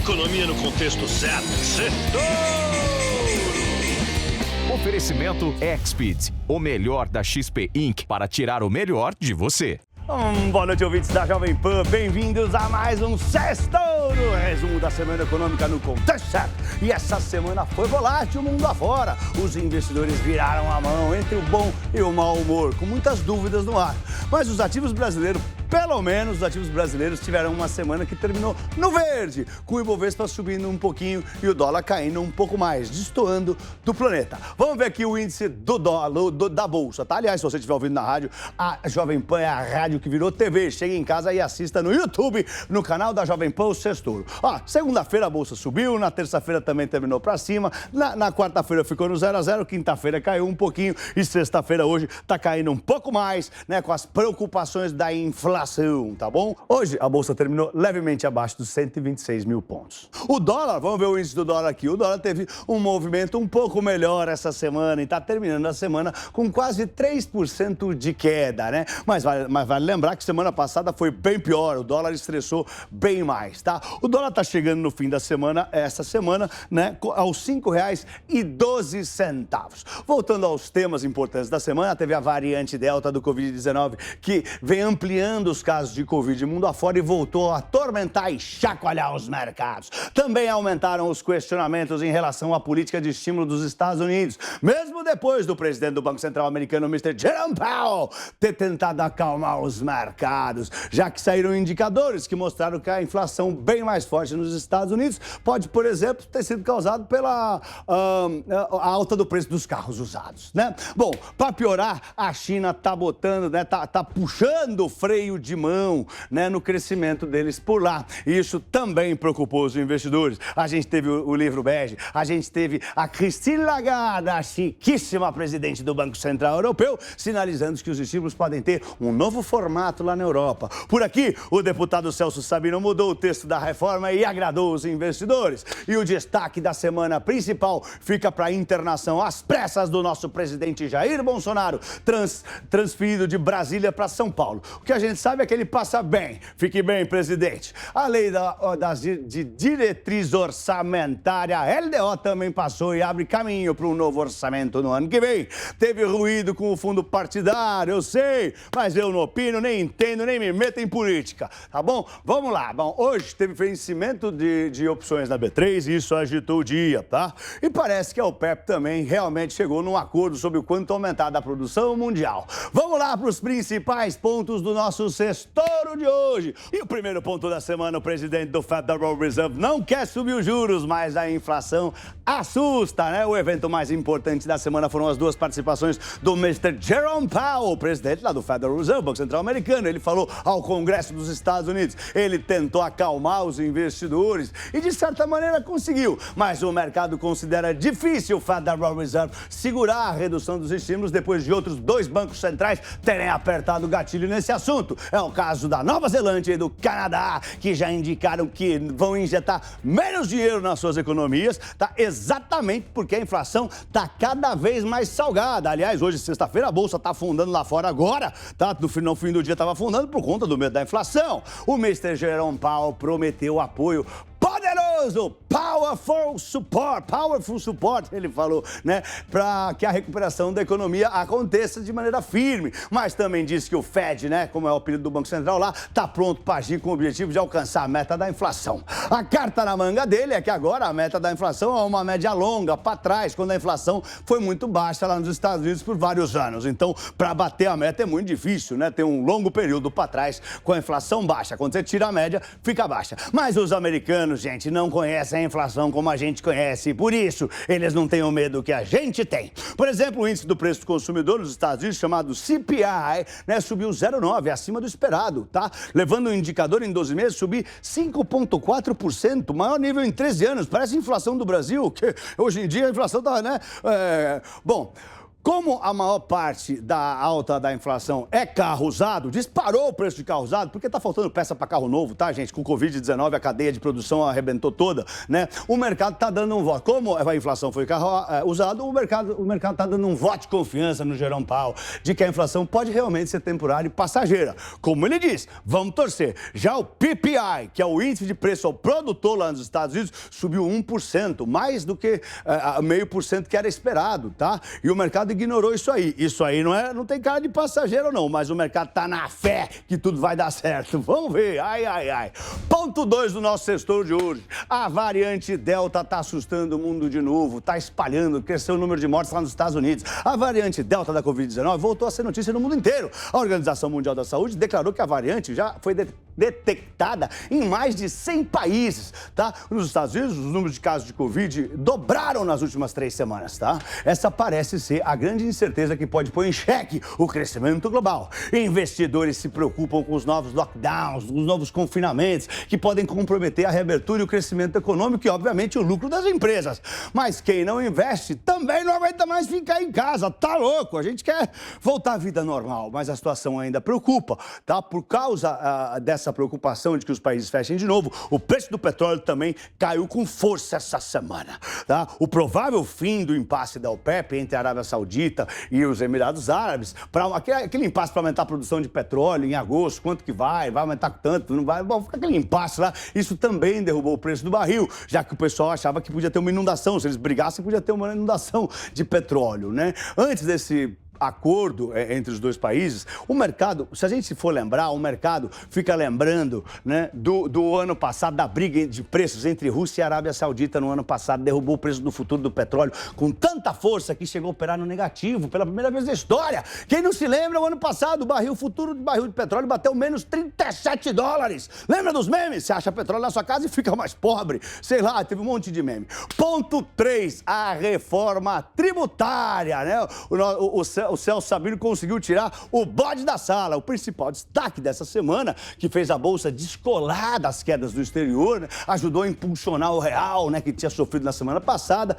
Economia no contexto certo. Oferecimento Exped, o melhor da XP Inc. para tirar o melhor de você. Boa noite, ouvintes da Jovem Pan. Bem-vindos a mais um Sextou, resumo da semana econômica no contexto certo. E essa semana foi volátil o mundo afora. Os investidores viraram a mão entre o bom e o mau humor, com muitas dúvidas no ar. Mas os ativos brasileiros, pelo menos os ativos brasileiros, tiveram uma semana que terminou no verde, com o Ibovespa subindo um pouquinho e o dólar caindo um pouco mais, destoando do planeta. Vamos ver aqui o índice do dólar, da Bolsa, tá? Aliás, se você estiver ouvindo na rádio, a Jovem Pan é a rádio que virou TV. Chegue em casa e assista no YouTube, no canal da Jovem Pan, o Sextou. Segunda-feira a Bolsa subiu, na terça-feira também terminou pra cima, na quarta-feira ficou no 0 a 0, quinta-feira caiu um pouquinho e sexta-feira hoje tá caindo um pouco mais, né, com as preocupações da inflação, tá bom? Hoje a Bolsa terminou levemente abaixo dos 126 mil pontos. O dólar, vamos ver o índice do dólar aqui. O dólar teve um movimento um pouco melhor essa semana e tá terminando a semana com quase 3% de queda, né? Mas vale lembrar que semana passada foi bem pior, o dólar estressou bem mais, tá? O dólar tá chegando no fim da semana, essa semana, né, aos R$ 5,12. Voltando aos temas importantes da semana, teve a variante Delta do Covid-19 que vem ampliando os casos de Covid mundo afora e voltou a atormentar e chacoalhar os mercados. Também aumentaram os questionamentos em relação à política de estímulo dos Estados Unidos, mesmo depois do presidente do Banco Central americano, Mr. Jerome Powell, ter tentado acalmar os mercados, já que saíram indicadores que mostraram que a inflação bem mais forte nos Estados Unidos pode, por exemplo, ter sido causada pela a alta do preço dos carros usados, né? Bom, para piorar, a China tá botando, né, tá puxando o freio de mão, né, no crescimento deles por lá. E isso também preocupou os investidores. A gente teve o livro bege, a gente teve a Christine Lagarde, a chiquíssima presidente do Banco Central Europeu, sinalizando que os estímulos podem ter um novo formato lá na Europa. Por aqui, o deputado Celso Sabino mudou o texto da reforma e agradou os investidores. E o destaque da semana principal fica para a internação às pressas do nosso presidente Jair Bolsonaro, transferido de Brasília para São Paulo. O que a gente sabe é que ele passa bem. Fique bem, presidente. A lei de diretriz orçamentária, a LDO, também passou e abre caminho para um novo orçamento no ano que vem. Teve ruído com o fundo partidário, eu sei, mas eu não opino, nem entendo, nem me meto em política, tá bom? Vamos lá. Bom, hoje teve vencimento de opções na B3 e isso agitou o dia, tá? E parece que a OPEP também realmente chegou num acordo sobre o quanto aumentar da produção mundial. Vamos lá para os principais pontos do nosso Sextouro de hoje. E o primeiro ponto da semana, o presidente do Federal Reserve não quer subir os juros, mas a inflação assusta, né? O evento mais importante da semana foram as duas participações do Mr. Jerome Powell, presidente lá do Federal Reserve, Banco Central Americano. Ele falou ao Congresso dos Estados Unidos. Ele tentou acalmar os investidores e, de certa maneira, conseguiu. Mas o mercado considera difícil o Federal Reserve segurar a redução dos estímulos depois de outros dois bancos centrais terem apertado o gatilho nesse assunto. É o caso da Nova Zelândia e do Canadá, que já indicaram que vão injetar menos dinheiro nas suas economias, tá? Exatamente porque a inflação tá cada vez mais salgada. Aliás, hoje, sexta-feira, a Bolsa tá afundando lá fora agora, tá? No fim do dia estava afundando por conta do medo da inflação. O Mr. Jerome Powell prometeu apoio poderoso, powerful support, ele falou, né, para que a recuperação da economia aconteça de maneira firme, mas também disse que o Fed, né, como é o apelido do Banco Central lá, tá pronto para agir com o objetivo de alcançar a meta da inflação. A carta na manga dele é que agora a meta da inflação é uma média longa, para trás, quando a inflação foi muito baixa lá nos Estados Unidos por vários anos. Então, para bater a meta é muito difícil, né, ter um longo período para trás com a inflação baixa. Quando você tira a média, fica baixa. Mas os americanos, gente, não conhecem a inflação como a gente conhece, e por isso eles não têm o medo que a gente tem. Por exemplo, o índice do preço do consumidor nos Estados Unidos, chamado CPI, né, subiu 0,9, acima do esperado, tá? Levando o indicador em 12 meses subir 5,4%, maior nível em 13 anos. Parece a inflação do Brasil, que hoje em dia a inflação tá, né? Bom, Como a maior parte da alta da inflação é carro usado, disparou o preço de carro usado, porque tá faltando peça para carro novo, tá, gente? Com o Covid-19 a cadeia de produção arrebentou toda, né? O mercado tá dando um voto. Como a inflação foi carro usado, o mercado tá dando um voto de confiança no Jerome Powell de que a inflação pode realmente ser temporária e passageira. Como ele diz, vamos torcer. Já o PPI, que é o índice de preço ao produtor lá nos Estados Unidos, subiu 1%, mais do que 0,5% que era esperado, tá? E o mercado ignorou isso aí. Isso aí não tem cara de passageiro, não, mas o mercado tá na fé que tudo vai dar certo. Vamos ver. Ai. Ponto 2 do nosso sextor de hoje. A variante Delta tá assustando o mundo de novo, tá espalhando, cresceu o número de mortes lá nos Estados Unidos. A variante Delta da Covid-19 voltou a ser notícia no mundo inteiro. A Organização Mundial da Saúde declarou que a variante já foi detectada em mais de 100 países, tá? Nos Estados Unidos, os números de casos de Covid dobraram nas últimas 3 semanas, tá? Essa parece ser a grande incerteza que pode pôr em xeque o crescimento global. Investidores se preocupam com os novos lockdowns, os novos confinamentos, que podem comprometer a reabertura e o crescimento econômico e, obviamente, o lucro das empresas. Mas quem não investe também não aguenta mais ficar em casa, tá louco? A gente quer voltar à vida normal, mas a situação ainda preocupa, tá? Por causa dessa preocupação de que os países fechem de novo, o preço do petróleo também caiu com força essa semana, tá? O provável fim do impasse da OPEP entre a Arábia Saudita e os Emirados Árabes, aquele impasse para aumentar a produção de petróleo em agosto, quanto que vai aumentar tanto, não vai, bom, aquele impasse lá, isso também derrubou o preço do barril, já que o pessoal achava que podia ter uma inundação, se eles brigassem podia ter uma inundação de petróleo, né? Antes desse acordo entre os dois países, o mercado, se a gente for lembrar, o mercado fica lembrando, né, do ano passado, da briga de preços entre Rússia e Arábia Saudita no ano passado, derrubou o preço do futuro do petróleo com tanta força que chegou a operar no negativo pela primeira vez na história. Quem não se lembra, o ano passado, o futuro do barril de petróleo bateu menos $37. Lembra dos memes? Você acha petróleo na sua casa e fica mais pobre. Sei lá, teve um monte de meme. Ponto 3, a reforma tributária, né? O Celso Sabino conseguiu tirar o bode da sala. O principal destaque dessa semana, que fez a Bolsa descolar das quedas do exterior, né? Ajudou a impulsionar o real, né, que tinha sofrido na semana passada,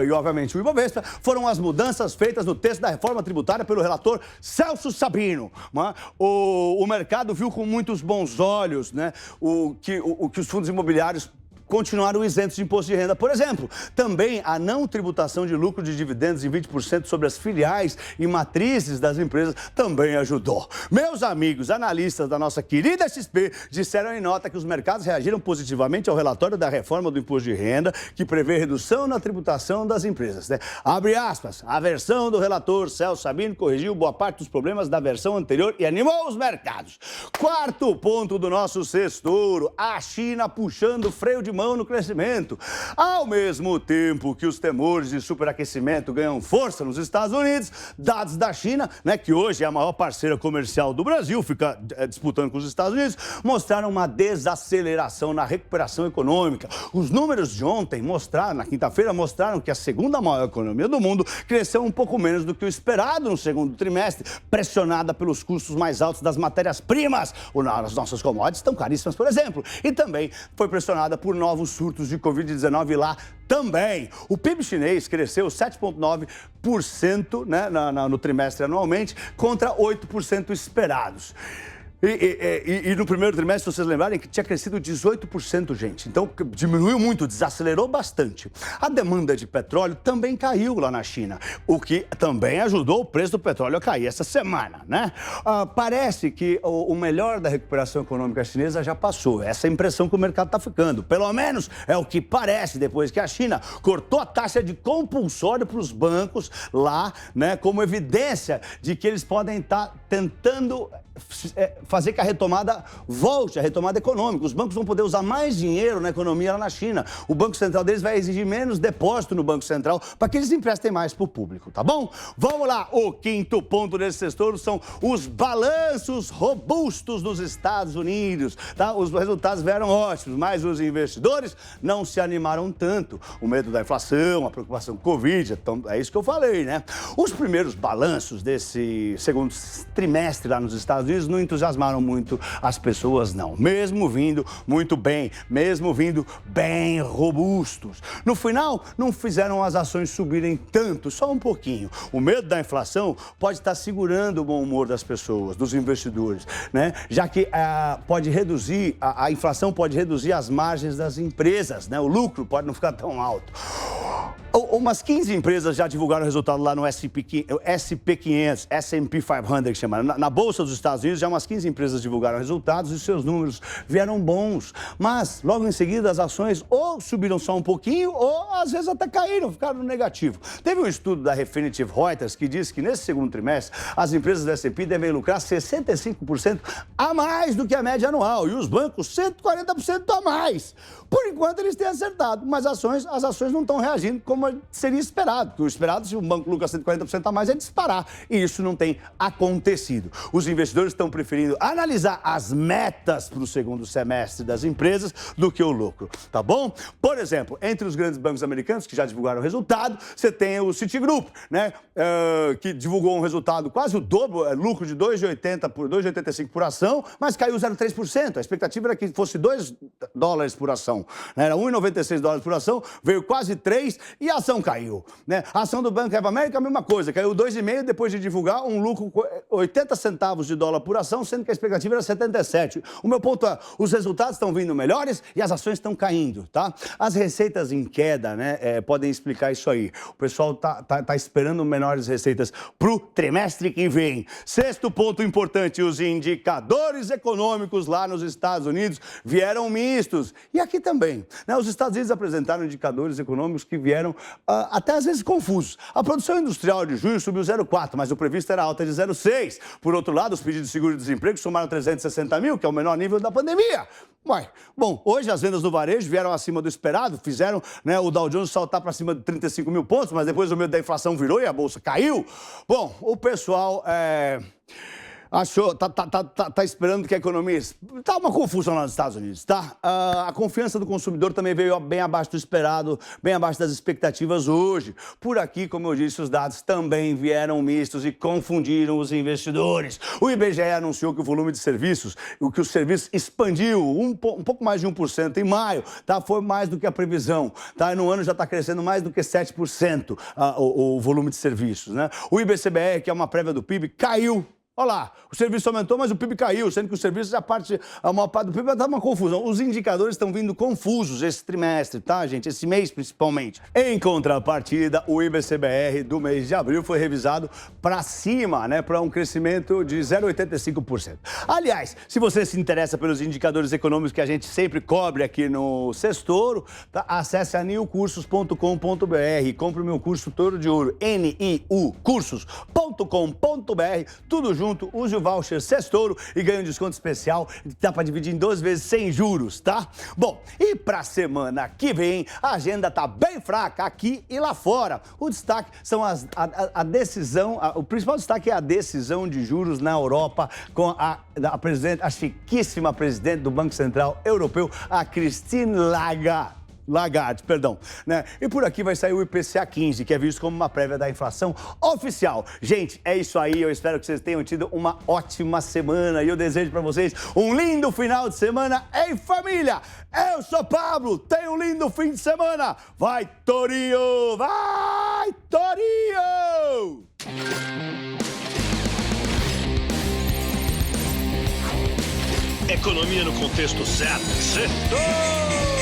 e obviamente o Ibovespa, foram as mudanças feitas no texto da reforma tributária pelo relator Celso Sabino. Né? O mercado viu com muitos bons olhos, né, o que os fundos imobiliários continuaram isentos de imposto de renda, por exemplo. Também a não tributação de lucro de dividendos em 20% sobre as filiais e matrizes das empresas também ajudou. Meus amigos analistas da nossa querida XP disseram em nota que os mercados reagiram positivamente ao relatório da reforma do imposto de renda, que prevê redução na tributação das empresas, né? Abre aspas, a versão do relator Celso Sabino corrigiu boa parte dos problemas da versão anterior e animou os mercados. Quarto ponto do nosso sextouro, a China puxando o freio de mão no crescimento. Ao mesmo tempo que os temores de superaquecimento ganham força nos Estados Unidos, dados da China, né, que hoje é a maior parceira comercial do Brasil, fica disputando com os Estados Unidos, mostraram uma desaceleração na recuperação econômica. Os números de ontem na quinta-feira, mostraram que a segunda maior economia do mundo cresceu um pouco menos do que o esperado no segundo trimestre, pressionada pelos custos mais altos das matérias-primas. As nossas commodities estão caríssimas, por exemplo, e também foi pressionada por novos surtos de Covid-19 lá também. O PIB chinês cresceu 7,9%, né, no trimestre anualmente, contra 8% esperados. E no primeiro trimestre, se vocês lembrarem, que tinha crescido 18%, gente. Então, diminuiu muito, desacelerou bastante. A demanda de petróleo também caiu lá na China, o que também ajudou o preço do petróleo a cair essa semana, né? Parece que o melhor da recuperação econômica chinesa já passou. Essa é a impressão que o mercado está ficando. Pelo menos é o que parece, depois que a China cortou a taxa de compulsório para os bancos lá, né? Como evidência de que eles podem estar tentando fazer que a retomada volte, a retomada econômica. Os bancos vão poder usar mais dinheiro na economia lá na China. O Banco Central deles vai exigir menos depósito no Banco Central para que eles emprestem mais para o público, tá bom? Vamos lá, o quinto ponto desse sextor são os balanços robustos dos Estados Unidos, tá? Os resultados vieram ótimos, mas os investidores não se animaram tanto. O medo da inflação, a preocupação com o Covid, então é isso que eu falei, né? Os primeiros balanços desse segundo trimestre lá nos Estados Unidos Unidos não entusiasmaram muito as pessoas, não. Mesmo vindo muito bem, mesmo vindo bem robustos. No final, não fizeram as ações subirem tanto, só um pouquinho. O medo da inflação pode estar segurando o bom humor das pessoas, dos investidores, né? Já que pode reduzir, a inflação pode reduzir as margens das empresas, né? O lucro pode não ficar tão alto. Umas 15 empresas já divulgaram resultado lá no SP500, S&P 500, que chama. Na Bolsa dos Estados Unidos, já umas 15 empresas divulgaram resultados e seus números vieram bons. Mas, logo em seguida, as ações ou subiram só um pouquinho ou, às vezes, até caíram, ficaram no negativo. Teve um estudo da Refinitiv Reuters que diz que, nesse segundo trimestre, as empresas do S&P devem lucrar 65% a mais do que a média anual e os bancos 140% a mais. Por enquanto, eles têm acertado, mas as ações não estão reagindo como seria esperado. Porque o esperado, se um banco lucra 140% a mais, é disparar. E isso não tem acontecido. Os investidores estão preferindo analisar as metas para o segundo semestre das empresas do que o lucro, tá bom? Por exemplo, entre os grandes bancos americanos que já divulgaram o resultado, você tem o Citigroup, né? Que divulgou um resultado quase o dobro, lucro de 2,85 por ação, mas caiu 0,3%. A expectativa era que fosse $2 por ação. Era 1,96 dólares por ação, veio quase 3 e a ação caiu, né? A ação do Bank of America, a mesma coisa, caiu 2,5 depois de divulgar um lucro 80 centavos de dólar por ação, sendo que a expectativa era 77. O meu ponto é, os resultados estão vindo melhores e as ações estão caindo, tá? As receitas em queda, né, podem explicar isso aí. O pessoal tá esperando menores receitas pro trimestre que vem. Sexto ponto importante, os indicadores econômicos lá nos Estados Unidos vieram mistos. E aqui também, né? Os Estados Unidos apresentaram indicadores econômicos que vieram até às vezes confusos. A produção industrial de junho subiu 0,4, mas o previsto era alta de 0,6. Por outro lado, os pedidos de seguro-desemprego somaram 360 mil, que é o menor nível da pandemia. Bom, hoje as vendas do varejo vieram acima do esperado, fizeram, né, o Dow Jones saltar para cima de 35 mil pontos, mas depois o medo da inflação virou e a bolsa caiu. Bom, o pessoal tá esperando que a economia... Tá uma confusão lá nos Estados Unidos, tá? A confiança do consumidor também veio bem abaixo do esperado, bem abaixo das expectativas hoje. Por aqui, como eu disse, os dados também vieram mistos e confundiram os investidores. O IBGE anunciou que o volume de serviços, que o serviço expandiu um pouco mais de 1% em maio, tá? Foi mais do que a previsão, tá? No ano já está crescendo mais do que 7% o volume de serviços, né? O IBCBR, que é uma prévia do PIB, caiu. Olha lá, o serviço aumentou, mas o PIB caiu, sendo que o serviço, a maior parte do PIB está uma confusão. Os indicadores estão vindo confusos esse trimestre, tá, gente? Esse mês, principalmente. Em contrapartida, o IBCBR do mês de abril foi revisado para cima, né? Para um crescimento de 0,85%. Aliás, se você se interessa pelos indicadores econômicos que a gente sempre cobre aqui no Sextouro, tá? Acesse a niucursos.com.br, compre o meu curso Touro de Ouro, niucursos.com.br, tudo junto. Use o voucher Sextouro e ganhe um desconto especial que dá para dividir em 12 vezes sem juros, tá? Bom, e para semana que vem, a agenda tá bem fraca aqui e lá fora. O destaque são a decisão, o principal destaque é a decisão de juros na Europa com a chiquíssima presidente do Banco Central Europeu, a Christine Lagarde, né? E por aqui vai sair o IPCA 15, que é visto como uma prévia da inflação oficial. Gente, é isso aí. Eu espero que vocês tenham tido uma ótima semana e eu desejo para vocês um lindo final de semana em família. Eu sou Pablo, tenha um lindo fim de semana. Vai, Torinho! Vai, Torinho! Economia no contexto certo. Sextou!